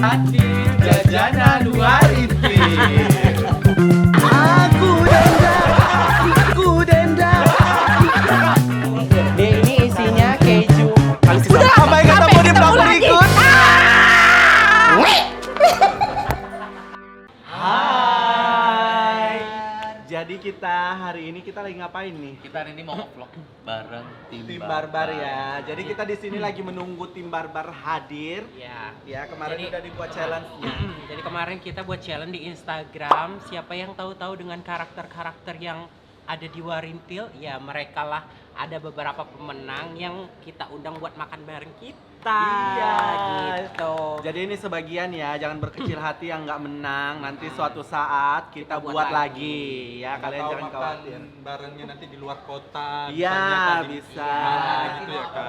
hadir jajanan Wariti. Aku denda. Ini isinya keju. Udah, sampai ketemu di vlog berikut. Hai. Jadi kita hari ini kita lagi ngapain nih? Kita hari ini mau vlog bareng Tim Barbar ya. Jadi kita di sini lagi menunggu Tim Barbar hadir. Ya. Ya, kemarin Jadi- udah dibuat challenge-nya. Jadi kemarin kita buat challenge di Instagram. Siapa yang tahu-tahu dengan karakter-karakter yang ada di Warintil, ya mereka lah. Ada beberapa pemenang yang kita undang buat makan bareng kita. Iya. Gitu. Jadi ini sebagian ya, jangan berkecil hati yang nggak menang. Nanti suatu saat kita buat lagi. Ya, kalian Tahu jangan makan khawatir. barengnya nanti di luar kota. Iya, misalnya kan di bisa. mana gitu ya kan.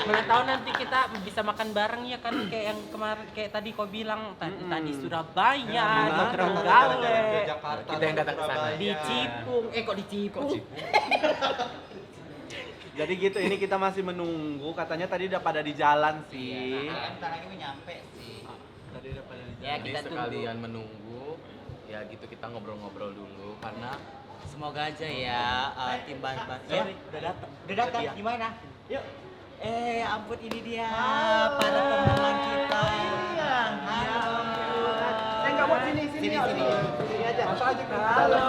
Mana tahu nanti kita bisa makan bareng ya kan, kayak yang kemarin kayak tadi kau bilang tadi Surabaya, di Trenggalek, Ke Jakarta, Kita yang datang ke sana. Surabaya. di Cipung. Kok di Cipung? Jadi gitu, ini kita masih menunggu. Katanya tadi udah pada di jalan sih. Bentar lagi mau nyampe sih. Tadi udah pada di Ya Jadi kita tunggu. sekalian menunggu, ya gitu kita ngobrol-ngobrol dulu karena Semoga aja ya tim Barbar. Sorry, udah datang. Udah datang. Iya. Gimana? Yuk. Ampun ini dia Halo. para pemenang kita. Iya. Halo. Saya nggak mau sini. Sini. Sini aja. Masuk aja Kak. Halo.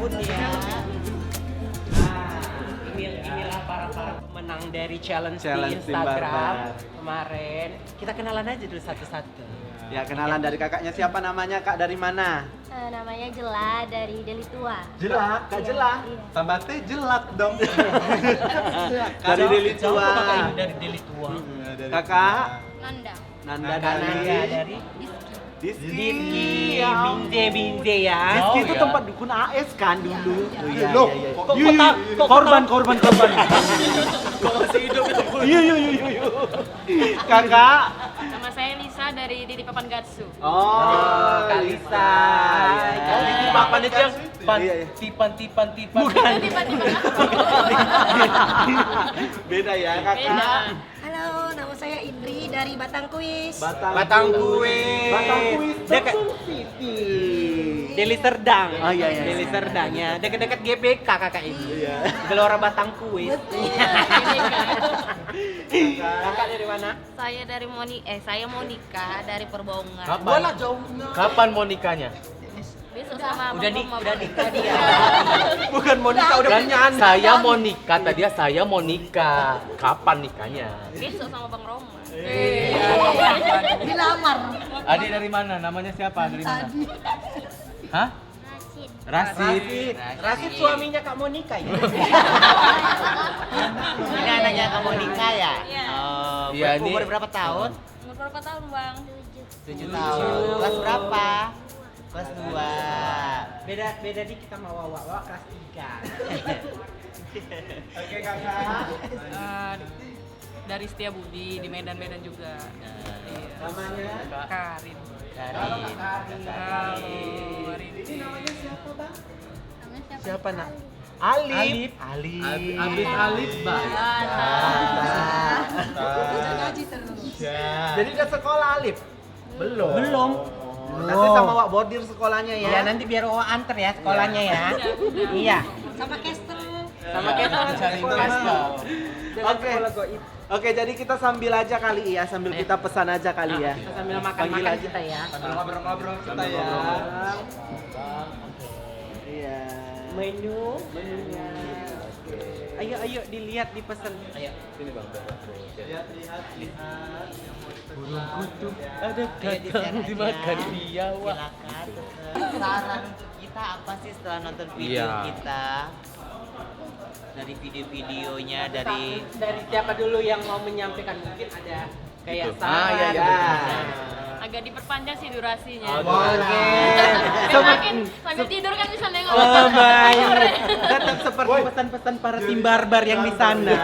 Bun ya. Inilah para pemenang dari challenge Challenge di Tim Instagram Barbar. kemarin. Kita kenalan aja dulu satu-satu. Ya, kenalan dari kakaknya. Siapa namanya? Kak dari mana? Namanya Jela dari Deli Tua. Jelak, Kak Jelak. Iya. Tambah teh jelak dong. Dari Deli Tua. Kakak ini dari Deli Tua. Kakak Nanda. Nanda Nanda dari dari Diski. Diki, Ya. Binze ya. Diski itu ya. tempat dukun AS kan dulu. Oh, iya, Loh, iya, iya. kok- Korban. kok masih hidup itu? Iya. Kakak. Nama saya Lisa dari Didi Papan Gatsu. Oh, Kak Lisa. Lisa. Ya. Ini papan itu yang Iya, iya. tipan. Bukan. Tiba-tiba. Beda ya, Kakak. Beda. Halo, nama saya Indri dari Batang Kuis. Batang Kuis. Dekat City. Deli Serdang. Oh, iya, iya. Deli Serdang ya. Dekat-dekat GBK kakak ini. Iya. Gelora Batang Kuis. Kakak dari mana? Saya dari saya Monica dari Perbaungan. Kapan mau nikahnya? Besok sama Udah nikah dia. Bukan Monica udah Kan punya anak. saya mau nikah tadi ya, saya mau nikah. Kapan nikahnya? Besok sama Bang Roma. Dilamar. Adi dari mana? Namanya siapa? Dari mana? Hah? Rasid. Rasid suaminya Kak Monica ya. Ini anaknya kamu nikah ya? Iya. Oh, Iya, ini- umur berapa tahun? Umur berapa tahun, Bang? 7 tahun. Kelas berapa? Kelas 2. Beda di kita mau wawa kelas 3. Oke, Kakak. Dari Setiabudi di Medan juga. Iya. Namanya? Karin. Dari Halo, Warinti. Siapa, Nak? Alif. Alif baik. Jadi udah sekolah Alif? Belum. Belum. Nanti sama Wak Bordir sekolahnya ya. Ya nanti biar Wawa anter ya sekolahnya ya. Iya. Sama Kester. Sama kita Cari investor. Oke. Oke, jadi kita sambil aja kali ya, sambil kita pesan aja kali ya. Kita sambil Panggil makan-makan aja. kita ya. Sambil ngobrol-ngobrol kita ya. Iya. Menunya. Ayo dilihat dipesan. Ayo. Lihat. Burung kutub ada Ayo, kakak di-share dimakan aja. dia wah. Silakan. Saran untuk kita apa sih setelah nonton video Iya. kita? Dari video-videonya, dari Dari siapa dulu yang mau menyampaikan, mungkin ada kayak Gitu. saran. Iya. Agak diperpanjang sih durasinya. Oke. Sambil tidur kan bisa nengok. Oh baik. Tetap seperti pesan-pesan para tim barbar yang di sana.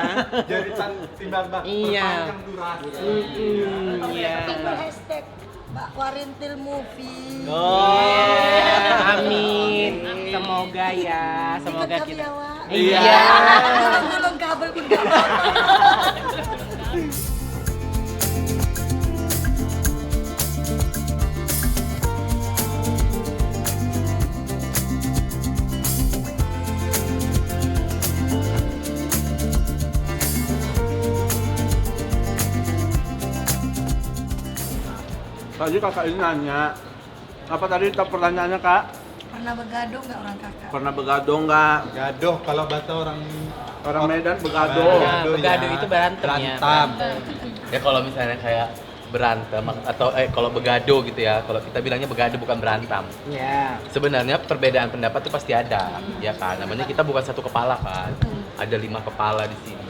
Jadi tim Barbar. Iya. Perpanjang durasi. Iya. Mbak Warintil Movie. Amin. Semoga ya, semoga Ikut kami kita. ya, Wak. Iya. Tolong kabel pun nggak apa-apa. Tadi kakak ini nanya, apa tadi pertanyaannya kak? Pernah begaduh nggak orang kakak? Pernah begadong nggak? Gaduh kalau bahasa orang Medan begadong. Begaduh itu berantem ya. berantem. Ya kalau misalnya kayak berantem atau kalau begado gitu ya, kalau kita bilangnya begado bukan berantem. Ya. Sebenarnya perbedaan pendapat itu pasti ada, ya kan? Namanya kita bukan satu kepala kan, ada 5 kepala di sini,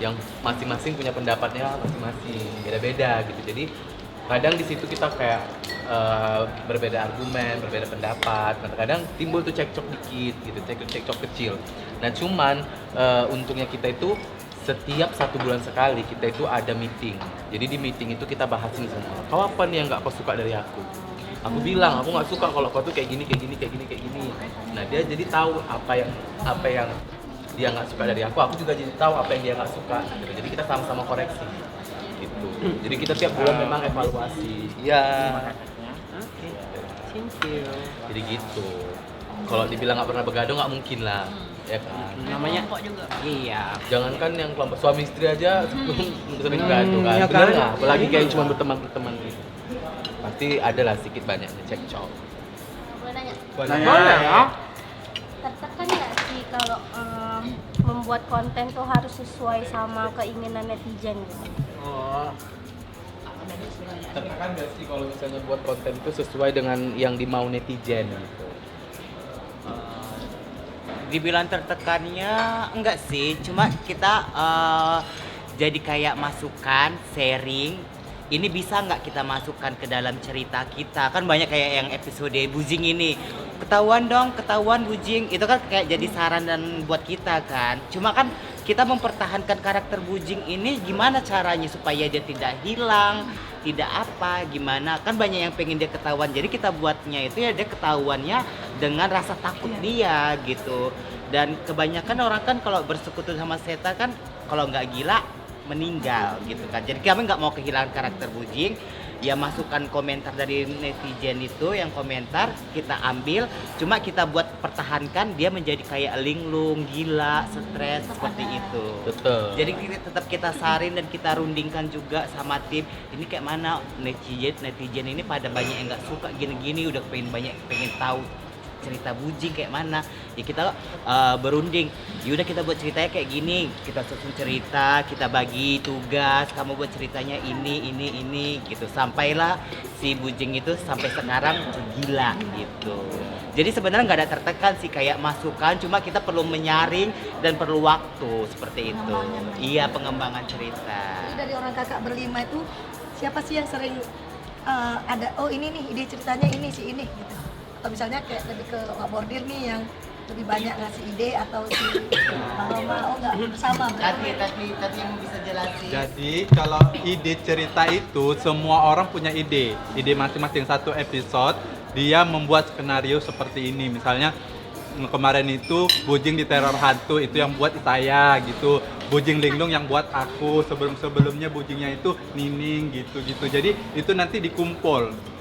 yang masing-masing punya pendapatnya masing-masing, beda-beda gitu. Jadi kadang di situ kita kayak berbeda argumen, berbeda pendapat. Kadang timbul tuh cekcok dikit gitu, cekcok kecil. Nah cuman untungnya kita itu setiap 1 bulan sekali kita itu ada meeting. Jadi di meeting itu kita bahasin semua. Kau apa nih yang nggak kau suka dari aku? Aku bilang aku nggak suka kalau kau tuh kayak gini. Nah dia jadi tahu apa yang dia nggak suka dari aku juga jadi tahu apa yang dia nggak suka. Gitu. Jadi kita sama-sama koreksi. Gitu. Jadi kita tiap bulan memang evaluasi. Iya. Oke. Thank you. Jadi gitu. Kalau dibilang nggak pernah begadang nggak mungkin lah, ya kan? Namanya Kelompok juga. Iya. Jangankan yang kelompok suami istri aja sering begadang kan? iya Bener kan? nggak? Apalagi kayak cuma berteman gitu. Pasti ada lah sedikit banyaknya cekcok. Boleh nanya? Boleh ya? Tertekan nggak sih kalau membuat konten tuh harus sesuai sama keinginan netizen gitu? Oh. Tertekan nggak sih kalau misalnya buat konten itu sesuai dengan yang dimau netizen gitu? Dibilang tertekannya enggak sih, cuma kita jadi kayak masukan, sharing. Ini bisa nggak kita masukkan ke dalam cerita kita? Kan banyak kayak yang episode Bujing ini. Ketahuan Bujing. Itu kan kayak jadi saran dan buat kita kan. Cuma kan kita mempertahankan karakter Bujing ini gimana caranya supaya dia tidak hilang, tidak apa, gimana. Kan banyak yang pengen dia ketahuan. Jadi kita buatnya itu ya dia ketahuannya dengan rasa takut dia gitu. Dan kebanyakan orang kan kalau bersekutu sama setan kan kalau nggak gila meninggal gitu kan. Jadi kami nggak mau kehilangan karakter Bujing. Ya masukan komentar dari netizen itu yang komentar kita ambil, cuma kita buat pertahankan dia menjadi kayak linglung, gila, stres seperti itu. Betul. Jadi tetap kita saring dan kita rundingkan juga sama tim. Ini kayak mana netizen ini pada banyak yang nggak suka gini-gini, udah pengen tahu cerita Bujing kayak mana. Ya kita berunding. Yaudah kita buat ceritanya kayak gini. Kita susun cerita, kita bagi tugas. Kamu buat ceritanya ini gitu. Sampailah si Bujing itu sampai sekarang gila gitu. Jadi sebenarnya nggak ada tertekan sih kayak masukan. Cuma kita perlu menyaring dan perlu waktu seperti itu. Iya pengembangan cerita. Jadi dari orang kakak berlima itu siapa sih yang sering ada ini nih ide ceritanya ini gitu. Atau misalnya kayak lebih ke Wak Bordir nih yang lebih banyak ngasih ide atau si Roma nggak sama berarti. Tadi yang bisa jelasin. Jadi kalau ide cerita itu semua orang punya ide masing-masing. Satu episode dia membuat skenario seperti ini. Misalnya kemarin itu Bujing di teror hantu itu yang buat saya gitu. Bujing linglung yang buat aku. Sebelumnya Bujingnya itu Nining gitu. Jadi itu nanti dikumpul.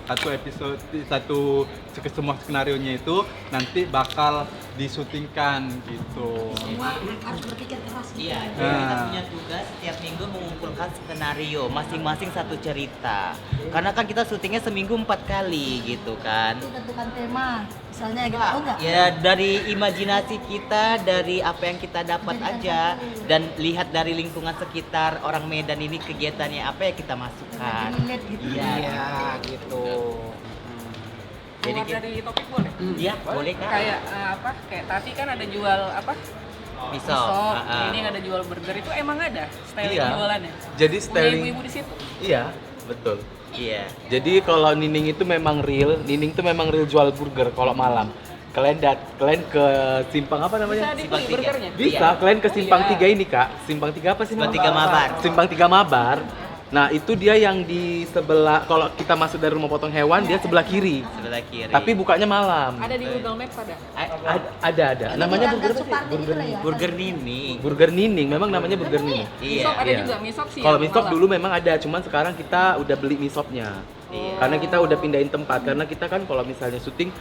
Semua skenarionya itu nanti bakal disutingkan gitu. Semua harus berpikir keras gitu. Iya, jadi kita punya tugas setiap minggu mengumpulkan skenario masing-masing satu cerita. Karena kan kita syutingnya seminggu 4 kali gitu kan. Itu tentukan tema, misalnya gitu, enggak? Ya dari imajinasi kita, dari apa yang kita dapat aja, dan lihat dari lingkungan sekitar orang Medan ini kegiatannya apa ya kita masukkan. Relate gitu. Iya gitu. Jadi Keluar dari topik boleh? Iya boleh Kak. Kayak kayak Tati kan ada jual Pisau. Ini yang ada jual burger itu emang ada styling Iya. jualannya. Jadi Punya styling. ibu-ibu di situ. Iya, betul. Iya. Jadi kalau Nining itu memang real, Nining itu memang real jual burger kalau malam. Kalian ke simpang apa namanya? Bisa dibeli Simpang tiga. burgernya. Bisa, Iya. kalian ke simpang iya. 3 ini Kak. Simpang 3 apa sih? Simpang 3 Mabar. Simpang 3 Mabar. Nah itu dia yang di sebelah, kalau kita masuk dari rumah potong hewan dia sebelah kiri. Sebelah kiri. Tapi bukanya malam. Ada di Google Maps ada. Ada. Namanya burger apa sih? Supardi gitu lah ya. Burger Nini. Burger Nining, memang namanya Burger Nining. Iya. Misop ada Iya. juga, misop sih. Kalau yang misop malam. dulu memang ada, cuman sekarang kita udah beli misopnya. Iya. Karena kita udah pindahin tempat, karena kita kan kalau misalnya syuting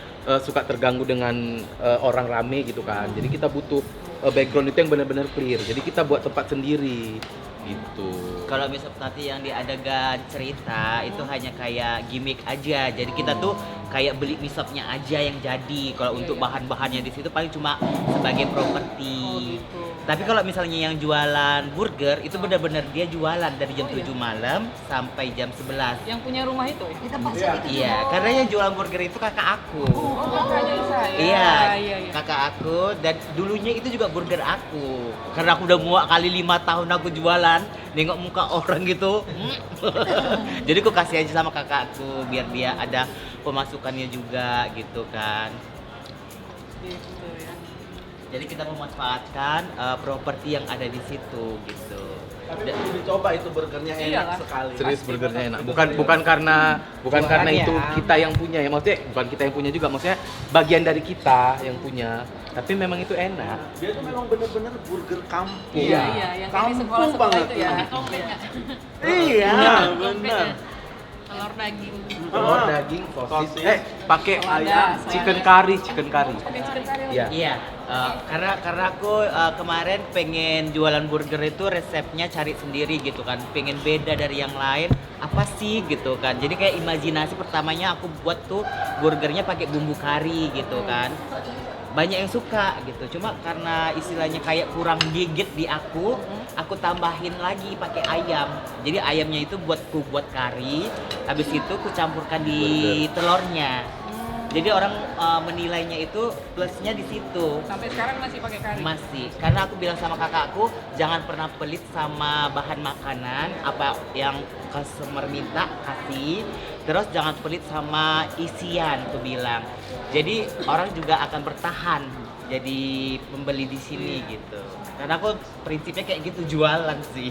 suka terganggu dengan orang rame gitu kan. Jadi kita butuh background itu yang benar-benar clear. Jadi kita buat tempat sendiri gitu. Kalau misal nanti yang di adegan cerita itu hanya kayak gimmick aja. Jadi kita tuh kayak beli misopnya aja yang jadi. Kalau untuk bahan-bahannya di situ paling cuma sebagai properti. Tapi kalau misalnya yang jualan burger itu benar-benar dia jualan dari jam 7 malam sampai jam 11. Yang punya rumah itu. Kita paksa itu. Iya, karena yang jualan burger itu kakak aku. Oh, kakaknya saya. Iya, iya. kakak aku, dan dulunya itu juga burger aku. Karena aku udah muak kali 5 tahun aku jualan, nengok muka orang gitu. Jadi aku kasih aja sama kakakku biar dia ada pemasukannya juga gitu kan. Gitu ya. Jadi kita memanfaatkan properti yang ada di situ gitu. Tapi perlu dicoba itu burgernya enak Iyalah. sekali. Serius burgernya enak. Bukan karena itu kita yang punya ya, maksudnya bukan kita yang punya juga, maksudnya bagian dari kita yang punya. Tapi memang itu enak. Dia tuh memang bener-bener burger kampung. Iya, iya, yang kayak di Kampung sekolah-sekolah banget. itu ya. Iya, bener. Telur daging. Telur, daging, sosis. Sosis. Pakai Selada, chicken selada. curry. Pakai chicken curry. Iya. Iya, karena aku kemarin pengen jualan burger itu resepnya cari sendiri gitu kan, pengen beda dari yang lain apa sih gitu kan. Jadi kayak imajinasi pertamanya aku buat tuh burgernya pakai bumbu kari gitu kan. Banyak yang suka gitu, cuma karena istilahnya kayak kurang gigit di aku tambahin lagi pakai ayam. Jadi ayamnya itu buat kari, habis itu ku campurkan di telurnya. Jadi orang menilainya itu plusnya di situ. Sampai sekarang masih pakai kari. Masih, karena aku bilang sama kakakku jangan pernah pelit sama bahan makanan, apa yang customer minta kasih. Terus jangan pelit sama isian, aku bilang. Jadi orang juga akan bertahan jadi pembeli di sini gitu. Karena aku prinsipnya kayak gitu, jualan sih.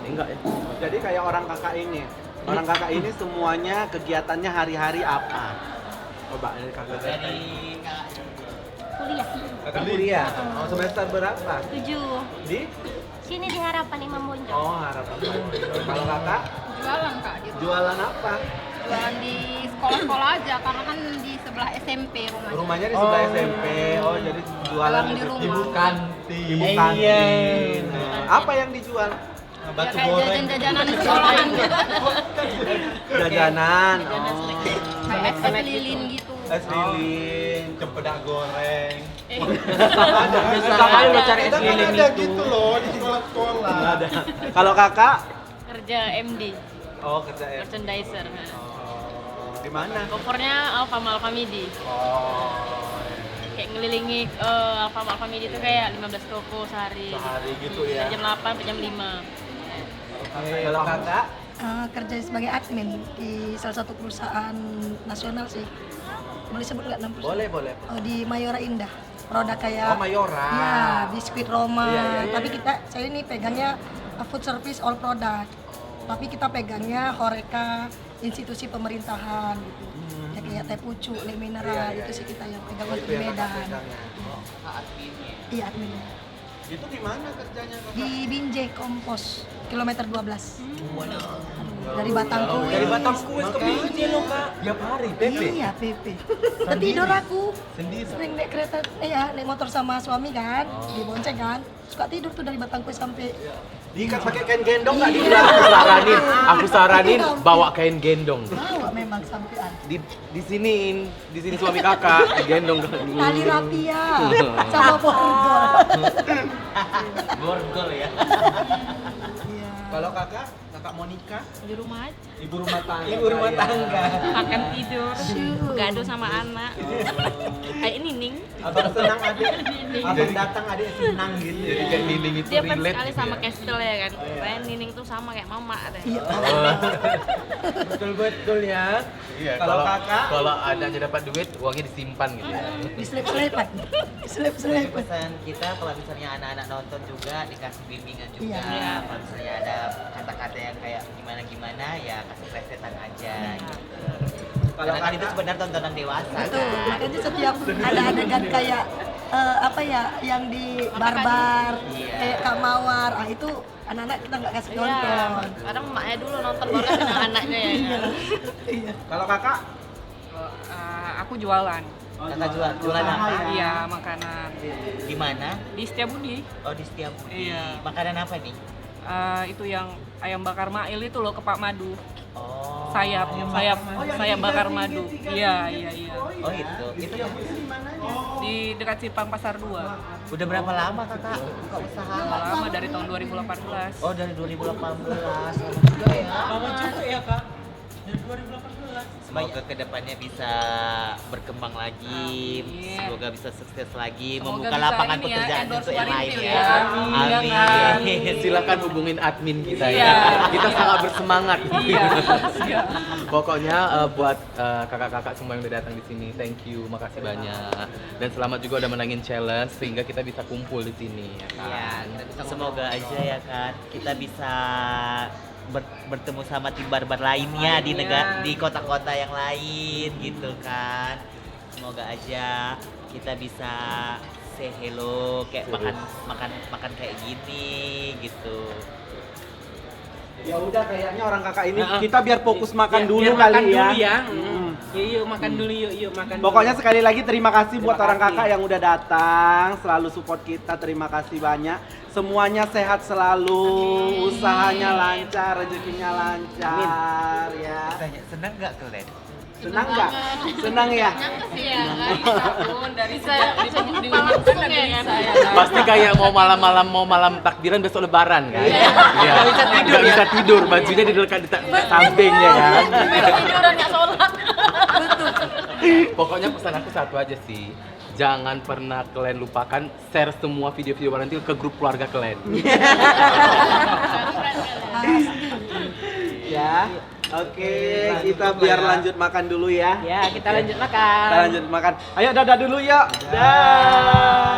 Enggak ya. Jadi kayak orang kakak ini. Orang kakak ini semuanya kegiatannya hari-hari apa? Coba dari kakak. Dari Kuliah. Kakak kuliah. Oh, semester berapa? 7. Di? Sini di Harapan Imam Bonjol. Oh, harapan. Kalau kakak Jualan Kak gitu. jualan apa? Jualan di sekolah-sekolah aja karena kan di sebelah SMP rumahnya. Rumahnya di sebelah SMP. Oh, jadi jualan Jualan di rumah. Ibu kantin. Ibu kantin. Apa yang dijual? Ya, Batu kayak goreng. jajan-jajanan sekolahan gitu. Jajanan. Kayak es lilin gitu. Es lilin. Cempedak goreng. Susah kali lo cari es Kita kan lilin ada itu. gitu loh di sekolah-sekolah. Nggak ada. Kalau kakak? Kerja MD, Oh, kerja ya. merchandiser. Di mana? Covernya Alfamidi. Oh. Kayak ngelilingi Alfamidi itu kayak 15 toko sehari. Sehari gitu ya. Dari jam 8 sampai jam 5. Kalau kakak? Kerja sebagai admin di salah satu perusahaan nasional sih. Boleh sebut nggak nama perusahaan? Boleh, boleh. Oh, di Mayora Indah. Produk kayak Oh, Mayora. Ya, biskuit Roma. Iya, iya, iya. Tapi saya ini pegangnya food service all product. Tapi kita pegangnya Horeca, institusi pemerintahan gitu. Ya kayak teh pucuk, le mineral, itu sih kita yang pegang untuk di Medan. Iya, adminnya. Itu di mana kerjanya kakak? Di Binjai Kompos, kilometer 12. Dari Batangkuis. Dari Batangkuis ke Binjai lo kak. Tiap hari PP. Iya, PP. Tidur aku. Sering naik kereta, naik motor sama suami kan, di bonceng kan. Suka tidur tuh dari Batangkuis sampai Diikat pakai kain gendong nggak di Aku saranin bawa kain gendong. bawa memang sampean. Di sini suami kakak gendong. Tali rapia sama borgol. borgol ya. Iya. Kalau kakak Kakak Monica? Di rumah aja. Ibu rumah tangga. Ibu rumah tangga. Makan tidur, gaduh sama anak. Kayak Nining. Abang senang adik. Abang datang adik senang gitu. Jadi kayak Nining itu Dia fans relate sekali gitu sama ya. Castle ya kan. Saya Nining tuh sama kayak mama deh. Betul-betul ya. Iya, Kalau kakak? kalau adanya dapat duit, uangnya disimpan gitu ya. Diselip-selipan. Diselip-selipan. Pesan kita kalau misalnya anak-anak nonton juga dikasih bimbingan juga. Iya. Kalau misalnya ada kata-kata yang kayak gimana-gimana ya kasih plesetan aja gitu. Kalau Karena kan kakak- itu sebenarnya tontonan dewasa Betul, kan. makanya setiap ada adegan kayak apa ya yang di barbar Iya. kayak Kak Mawar, itu anak-anak kita nggak kasih Iya. nonton. Kadang emaknya dulu nonton baru kan anak-anaknya ya. Iya. Kalau kakak? Aku jualan. Kakak jualan apa? Iya, makanan. Di mana? Di Setiabudi. Oh di Setiabudi. Iya. Makanan apa nih? Itu yang ayam bakar Mail itu loh, kepak madu. Oh. Sayap bakar madu. Iya. Oh itu. Itu Di dekat Simpang Pasar 2. udah berapa lama kakak buka usaha? Lama dari tahun 2018. Oh dari 2018. Lama juga ya. Lama juga ya kak. Dari 2018. Semoga kedepannya bisa berkembang lagi, Amin. semoga bisa sukses lagi, Semoga membuka bisa lapangan ini ya, pekerjaan endorse untuk yang lain Warintil ya. ya. Amin. Silakan hubungin admin kita Iya. ya. Kita sangat bersemangat. Iya. Pokoknya buat kakak-kakak semua yang udah datang di sini, thank you, makasih banyak. Dan selamat juga udah menangin challenge sehingga kita bisa kumpul di sini ya kan. Ya, semoga aja ya kan kita bisa bertemu sama tim barbar lainnya di di kota-kota yang lain gitu kan. Semoga aja kita bisa say hello kayak makan kayak gini gitu. Ya udah kayaknya orang kakak ini kita biar fokus makan Ya, dulu biar kali makan ya. dulu ya. Yuk makan dulu yuk makan. Pokoknya dulu. sekali lagi terima kasih buat Terima orang kasih. kakak yang udah datang, selalu support kita. Terima kasih banyak. Semuanya sehat selalu, usahanya lancar, rezekinya lancar ya. Senang nggak kalian? Senang nggak? Senang ya? Iya kan. Dari Bisa diumumkan ya kan. Pasti kayak mau malam takbiran besok lebaran kan. Iya. Nggak bisa tidur, bajunya di dekat di samping ya kan. Tiduran nggak sholat. Pokoknya pesan aku satu aja sih. Jangan pernah kalian lupakan share semua video-video Warintil ke grup keluarga kalian. Ya. Oke, kita biar lanjut makan dulu ya. Ya kita lanjut makan. Kita lanjut makan. Ayo dadah dulu yuk. Dah.